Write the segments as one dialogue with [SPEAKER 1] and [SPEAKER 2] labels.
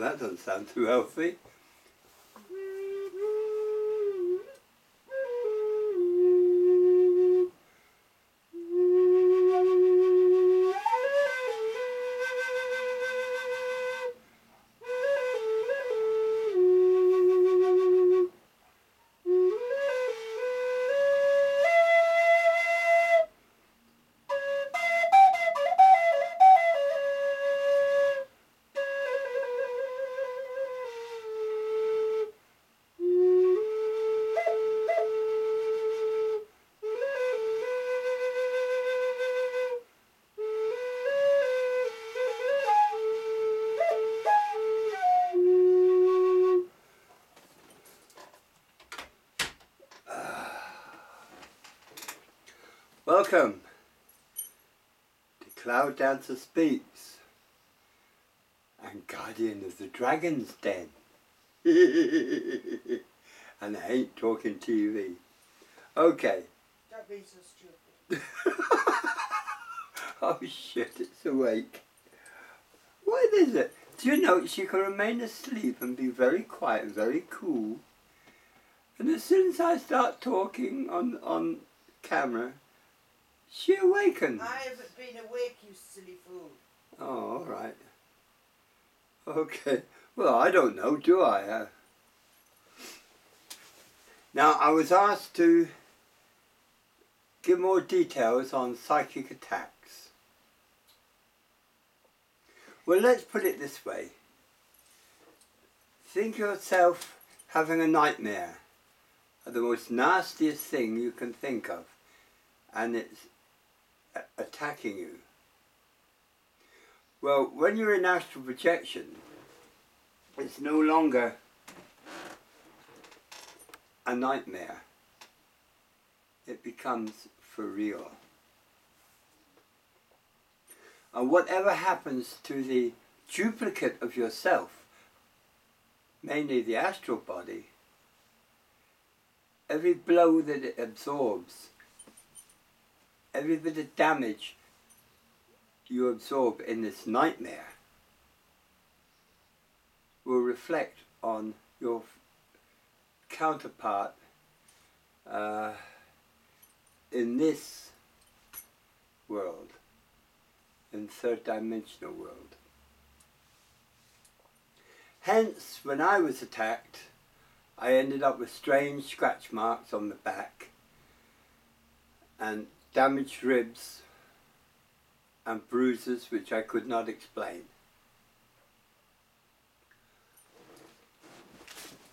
[SPEAKER 1] that doesn't sound too healthy. Welcome to Cloud Dancer Speaks and Guardian of the Dragon's Den. And I ain't talking TV. Okay.
[SPEAKER 2] Don't be so stupid.
[SPEAKER 1] Oh shit, it's awake. What is it? Do you know she can remain asleep and be very quiet, very cool. And as soon as I start talking on camera, she awakens.
[SPEAKER 2] I haven't been awake, you silly fool.
[SPEAKER 1] Oh, all right. Okay. Well, I don't know, do I? Now, I was asked to give more details on psychic attacks. Well, let's put it this way. Think yourself having a nightmare, the most nastiest thing you can think of, and it's attacking you. Well, when you're in astral projection, it's no longer a nightmare. It becomes for real. And whatever happens to the duplicate of yourself, mainly the astral body, every blow that it absorbs, every bit of damage you absorb in this nightmare will reflect on your counterpart in this world, in third dimensional world. Hence, when I was attacked, I ended up with strange scratch marks on the back and damaged ribs and bruises which I could not explain.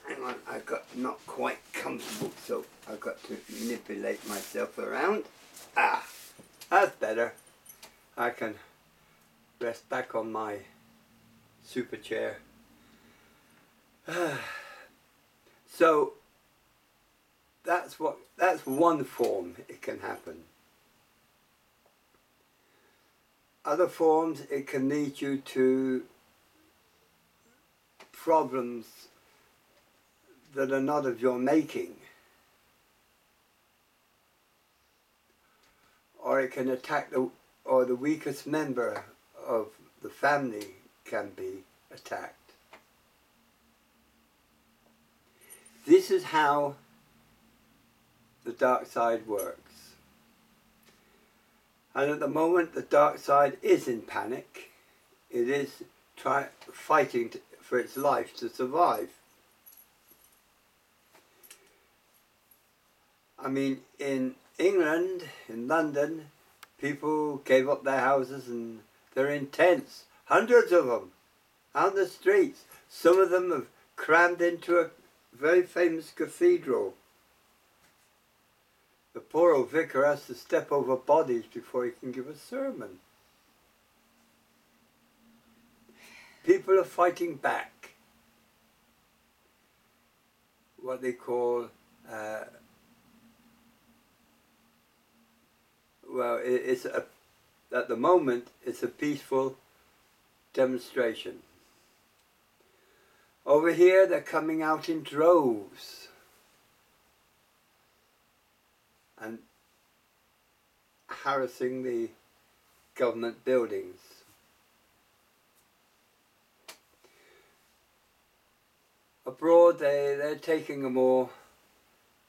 [SPEAKER 1] Hang on, I got not quite comfortable, so I've got to manipulate myself around. Ah, that's better. I can rest back on my super chair. So that's one form it can happen. Other forms, it can lead you to problems that are not of your making. Or it can attack the weakest member of the family can be attacked. This is how the dark side works. And at the moment, the dark side is in panic. It is fighting for its life to survive. I mean, in England, in London, people gave up their houses and they're in tents. Hundreds of them out in the streets. Some of them have crammed into a very famous cathedral. The poor old vicar has to step over bodies before he can give a sermon. People are fighting back. What they call, at the moment, it's a peaceful demonstration. Over here, they're coming out in droves and harassing the government buildings. Abroad, they're taking a more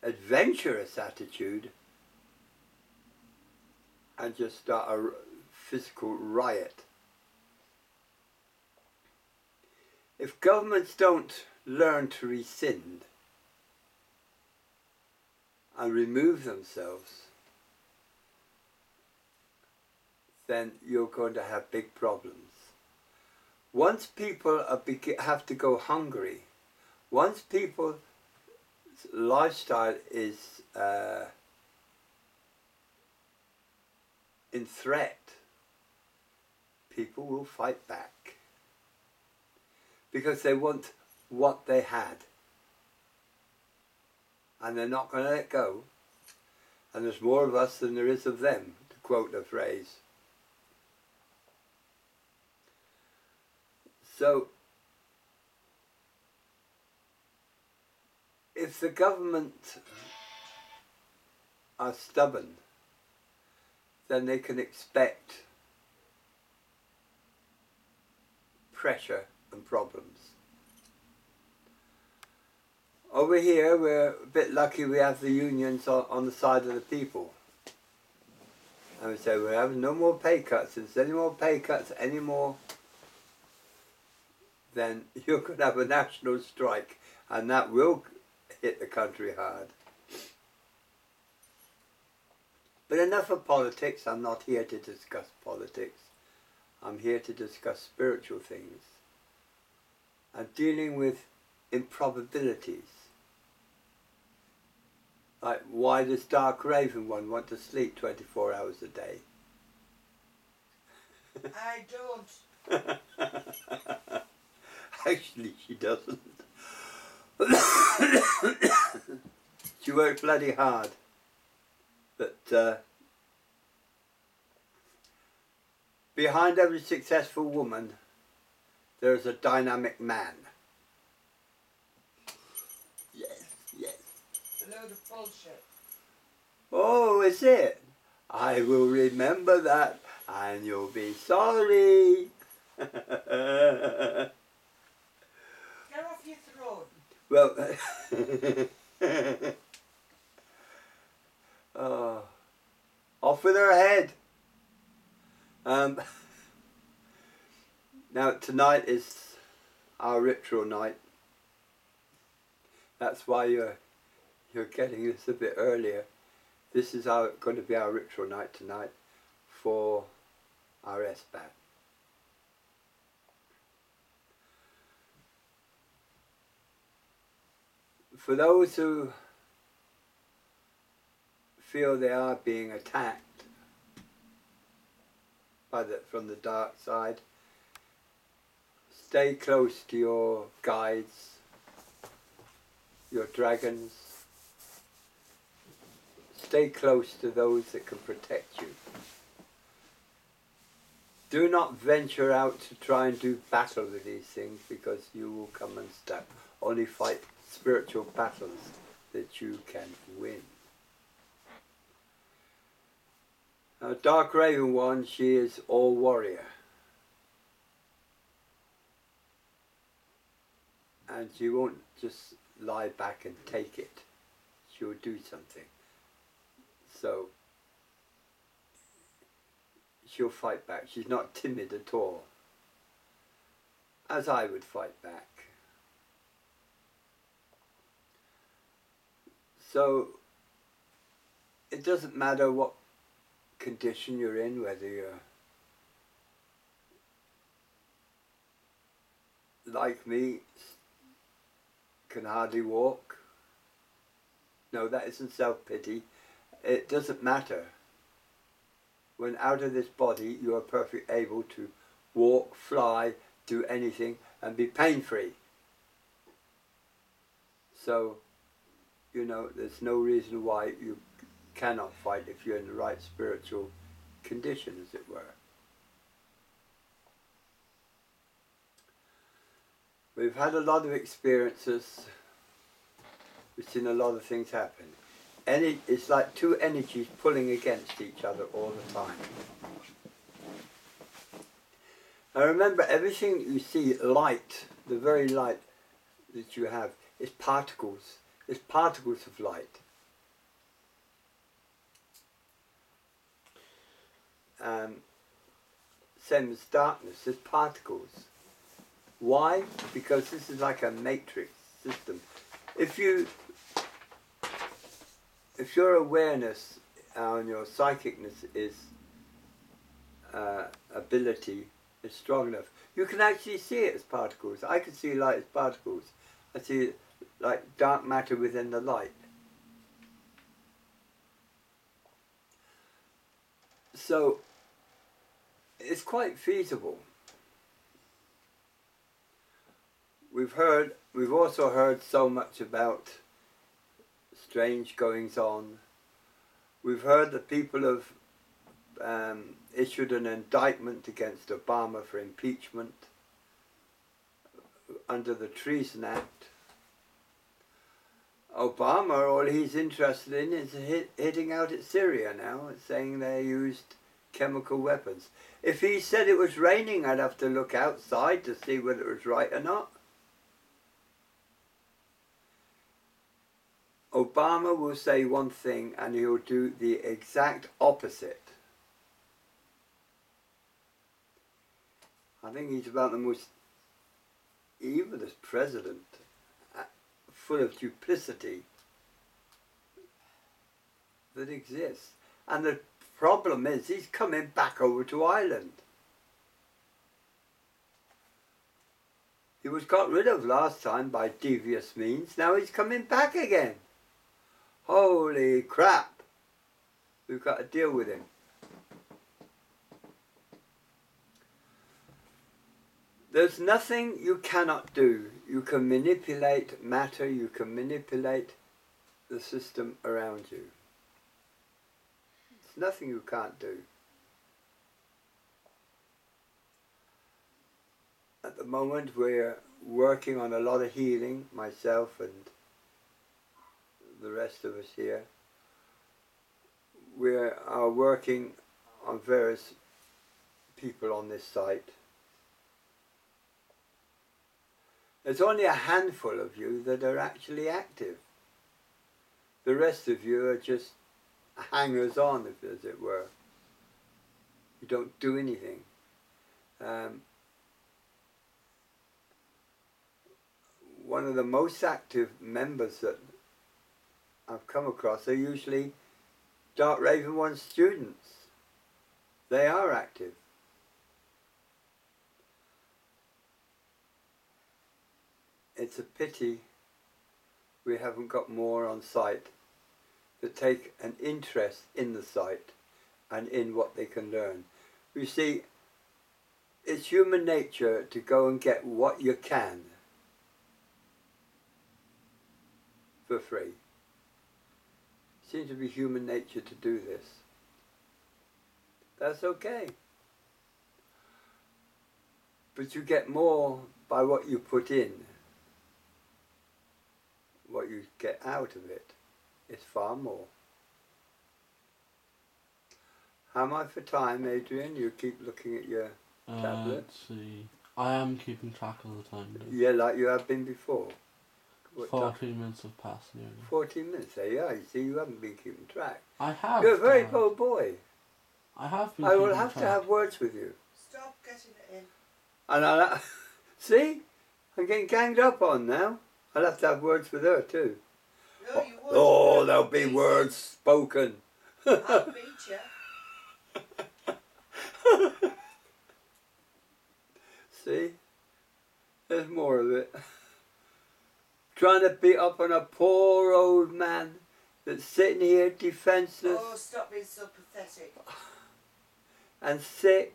[SPEAKER 1] adventurous attitude and just start a physical riot. If governments don't learn to rescind and remove themselves, then you're going to have big problems. Once people have to go hungry, once people's lifestyle is in threat, people will fight back because they want what they had and they're not going to let go, and there's more of us than there is of them, to quote a phrase. So if the government are stubborn, then they can expect pressure and problems. Over here, we're a bit lucky we have the unions on the side of the people. And we say we're having no more pay cuts. If there's any more pay cuts anymore, then you're going to have a national strike, and that will hit the country hard. But enough of politics. I'm not here to discuss politics. I'm here to discuss spiritual things and dealing with improbabilities. Like, why does Dark Raven One want to sleep 24 hours a day?
[SPEAKER 2] I don't.
[SPEAKER 1] Actually, she doesn't. She works bloody hard. But behind every successful woman, there is a dynamic man. Yes, yes.
[SPEAKER 2] A load of bullshit.
[SPEAKER 1] Oh, is it? I will remember that, and you'll be sorry.
[SPEAKER 2] Get off your throne.
[SPEAKER 1] Well, oh, off with her head. Now tonight is our ritual night. That's why you're getting this a bit earlier. This is going to be our ritual night tonight for our SBAT. For those who feel they are being attacked from the dark side, stay close to your guides, your dragons. Stay close to those that can protect you. Do not venture out to try and do battle with these things, because you will come unstuck. Only fight spiritual battles that you can win. Now, Dark Raven One, she is all warrior. And she won't just lie back and take it. She'll do something. So, she'll fight back. She's not timid at all. As I would fight back. So, it doesn't matter what condition you're in, whether you're like me, can hardly walk. No, that isn't self-pity. It doesn't matter. When out of this body, you are perfectly able to walk, fly, do anything, and be pain-free. So, you know, there's no reason why you cannot fight if you're in the right spiritual condition, as it were. We've had a lot of experiences. We've seen a lot of things happen. It's like two energies pulling against each other all the time. Now remember, everything you see, light, the very light, that you have is particles. It's particles of light. Same as darkness, it's particles. Why? Because this is like a matrix system. If your awareness and your psychicness is ability is strong enough, you can actually see it as particles. I can see light as particles. I see it like dark matter within the light. So it's quite feasible. We've also heard so much about strange goings on. We've heard that people have issued an indictment against Obama for impeachment under the Treason Act. Obama, all he's interested in is hitting out at Syria now, saying they used chemical weapons. If he said it was raining, I'd have to look outside to see whether it was right or not. Obama will say one thing and he'll do the exact opposite. I think he's about the most evilest president, full of duplicity, that exists. And the problem is he's coming back over to Ireland. He was got rid of last time by devious means. Now he's coming back again. Holy crap. We've got to deal with him. There's nothing you cannot do. You can manipulate matter, you can manipulate the system around you. There's nothing you can't do. At the moment we're working on a lot of healing, myself and the rest of us here. We are working on various people on this site. There's only a handful of you that are actually active. The rest of you are just hangers-on, as it were. You don't do anything. One of the most active members that I've come across are usually Dark Raven 1 students. They are active. It's a pity we haven't got more on site that take an interest in the site and in what they can learn. You see, it's human nature to go and get what you can for free. It seems to be human nature to do this. That's okay. But you get more by what you put in. What you get out of it is far more. How am I for time, Adrian? You keep looking at your tablet.
[SPEAKER 3] Let's see. I am keeping track of the time.
[SPEAKER 1] Yeah, like you have been before.
[SPEAKER 3] 14 minutes have passed nearly.
[SPEAKER 1] 14 minutes, there you are. You see, you haven't been keeping track.
[SPEAKER 3] I have.
[SPEAKER 1] You're a very bold boy.
[SPEAKER 3] I have been
[SPEAKER 1] I
[SPEAKER 3] keeping
[SPEAKER 1] will have
[SPEAKER 3] track.
[SPEAKER 1] to have words with you.
[SPEAKER 2] Stop getting it in.
[SPEAKER 1] And I'll see, I'm getting ganged up on now. I'll have to have words with her too.
[SPEAKER 2] No, you won't.
[SPEAKER 1] Oh, there'll be words spoken.
[SPEAKER 2] I'll beat you.
[SPEAKER 1] See? There's more of it. Trying to beat up on a poor old man that's sitting here defenceless
[SPEAKER 2] Oh, stop being so pathetic.
[SPEAKER 1] and sick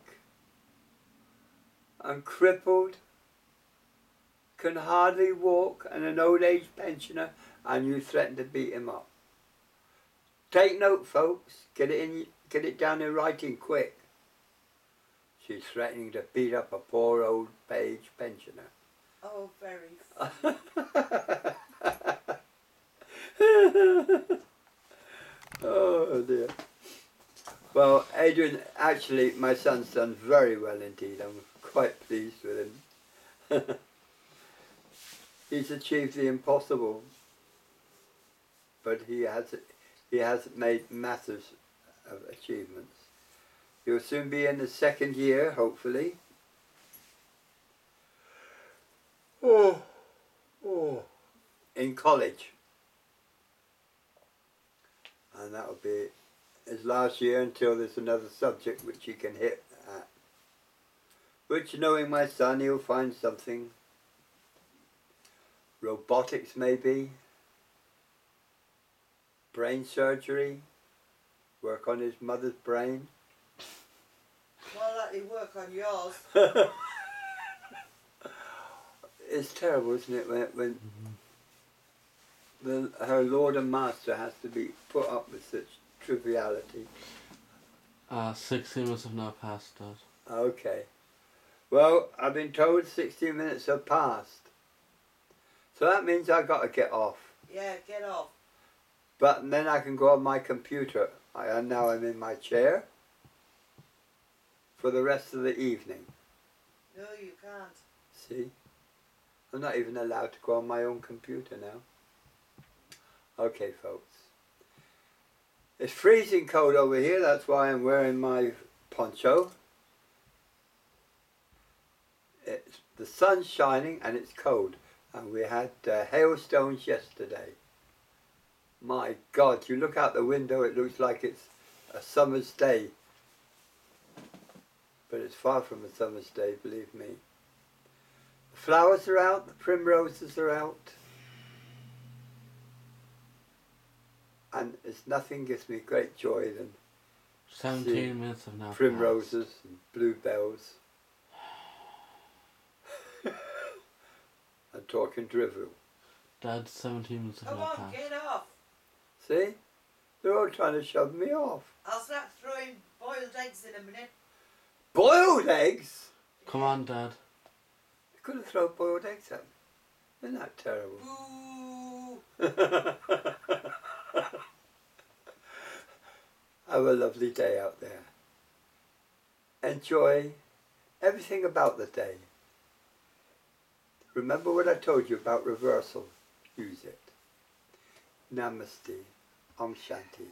[SPEAKER 1] and crippled, can hardly walk, and an old age pensioner, and you threaten to beat him up. Take note, folks. Get it down in writing quick. She's threatening to beat up a poor old age pensioner.
[SPEAKER 2] Oh, very.
[SPEAKER 1] Oh dear. Well, Adrian, actually, my son's done very well indeed. I'm quite pleased with him. He's achieved the impossible, but he has made massive of achievements. He'll soon be in the second year, hopefully. In college. And that will be his last year until there's another subject which he can hit at. Which, knowing my son, he'll find something. Robotics maybe. Brain surgery. Work on his mother's brain.
[SPEAKER 2] More likely work on yours.
[SPEAKER 1] It's terrible, isn't it, when her Lord and Master has to be put up with such triviality.
[SPEAKER 3] 60 minutes have now passed, Dad.
[SPEAKER 1] Okay. Well, I've been told 16 minutes have passed. So that means I've got to get off.
[SPEAKER 2] Yeah, get off.
[SPEAKER 1] But then I can go on my computer. Now I'm in my chair for the rest of the evening.
[SPEAKER 2] No, you can't.
[SPEAKER 1] See? I'm not even allowed to go on my own computer now. Okay, folks. It's freezing cold over here, that's why I'm wearing my poncho. The sun's shining and it's cold. And we had hailstones yesterday. My God, you look out the window, it looks like it's a summer's day. But it's far from a summer's day, believe me. The flowers are out, the primroses are out. And it's nothing gives me great joy than
[SPEAKER 3] 17 minutes have now
[SPEAKER 1] primroses and bluebells. And talking drivel.
[SPEAKER 3] Dad, 17 minutes have
[SPEAKER 2] Come
[SPEAKER 3] now
[SPEAKER 2] on,
[SPEAKER 3] passed.
[SPEAKER 2] get off.
[SPEAKER 1] See? They're all trying to shove me off.
[SPEAKER 2] I'll start throwing boiled eggs in a minute.
[SPEAKER 1] Boiled eggs?
[SPEAKER 3] Come on, Dad.
[SPEAKER 1] I could have thrown boiled eggs at them. Isn't that terrible?
[SPEAKER 2] Boo!
[SPEAKER 1] Have a lovely day out there. Enjoy everything about the day. Remember what I told you about reversal. Use it. Namaste. Om Shanti.